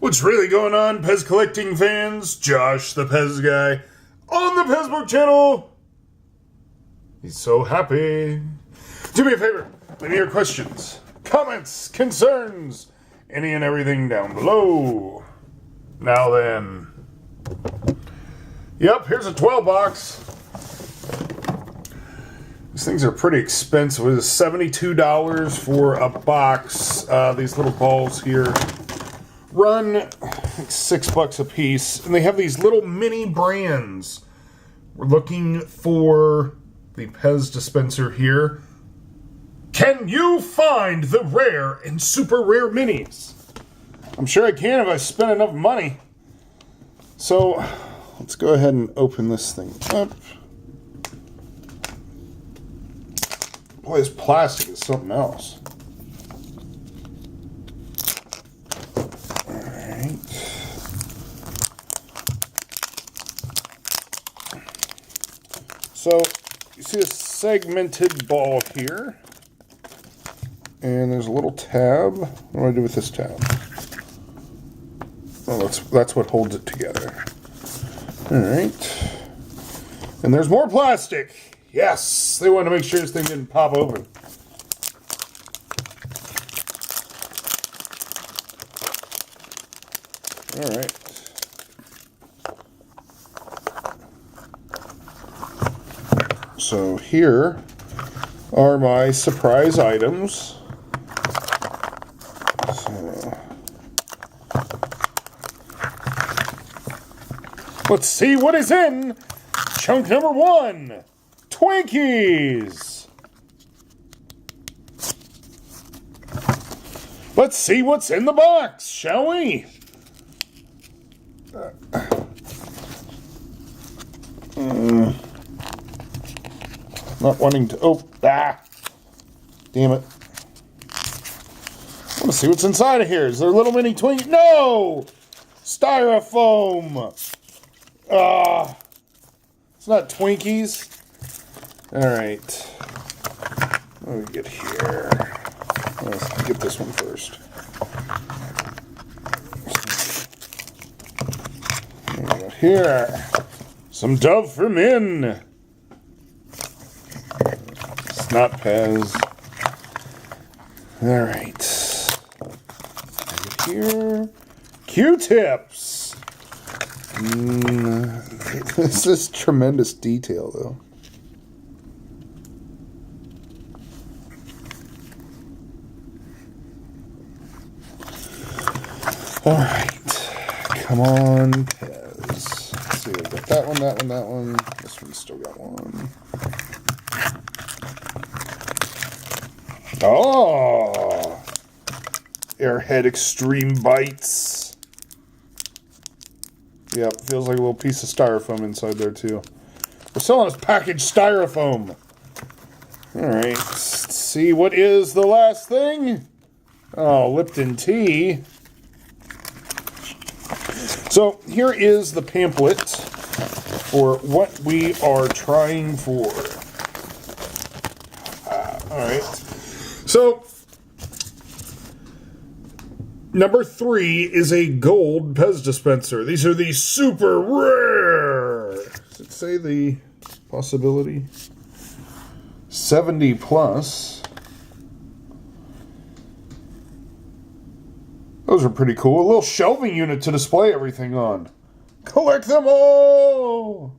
What's really going on, PEZ collecting fans? Josh, the PEZ guy, on the PEZbook channel. He's so happy. Do me a favor, leave me your questions, comments, concerns, any and everything down below. Now then. Yep, here's a 12 box. These things are pretty expensive. It's $72 for a box. These little balls here run like $6 a piece, and they have these little mini brands. We're looking for the PEZ dispenser here. Can you find the rare and super rare minis? I'm sure I can if I spend enough money. So let's go ahead and open this thing up. Boy, this plastic is something else. Alright. So, you see a segmented ball here. And there's a little tab. What do I do with this tab? Oh, that's what holds it together. Alright. And there's more plastic. Yes! They wanted to make sure this thing didn't pop open. Alright. So here are my surprise items. So, let's see what is in chunk number 1. Twinkies! Let's see what's in the box, shall we? Not wanting to... Oh, damn it. I want to see what's inside of here. Is there a little mini Twinkie? No! Styrofoam! It's not Twinkies. Alright. What do we get here? Let's get this one first. What do we got here? Some Dove for Men. It's not PEZ. Alright. Here. Q-tips. This is tremendous detail, though. Alright, come on, PEZ. Let's see, I've got that one, that one, that one. This one's still got one. Oh! Airhead Extreme Bites. Yep, feels like a little piece of styrofoam inside there, too. We're selling this packaged styrofoam. Alright, let's see, what is the last thing? Oh, Lipton tea. So here is the pamphlet for what we are trying for. Alright. So, number 3 is a gold PEZ dispenser. These are the super rare. Does it say the possibility? 70 plus. Those are pretty cool. A little shelving unit to display everything on. Collect them all!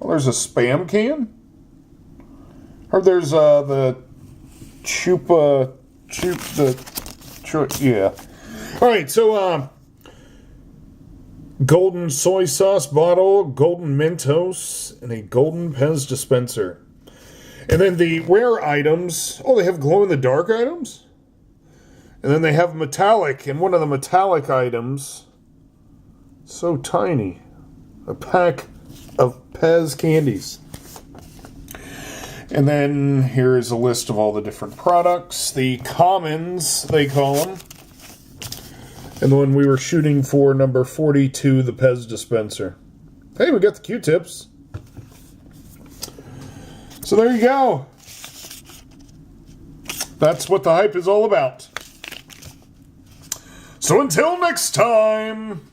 Oh, there's a Spam can? Heard there's the yeah. Alright, so, golden soy sauce bottle, golden Mentos, and a golden PEZ dispenser. And then the rare items, oh, they have glow-in-the-dark items? And then they have metallic, and one of the metallic items, so tiny, a pack of PEZ candies. And then here is a list of all the different products, the commons, they call them. And the one we were shooting for, number 42, the PEZ dispenser. Hey, we got the Q-tips. So there you go. That's what the hype is all about. So until next time.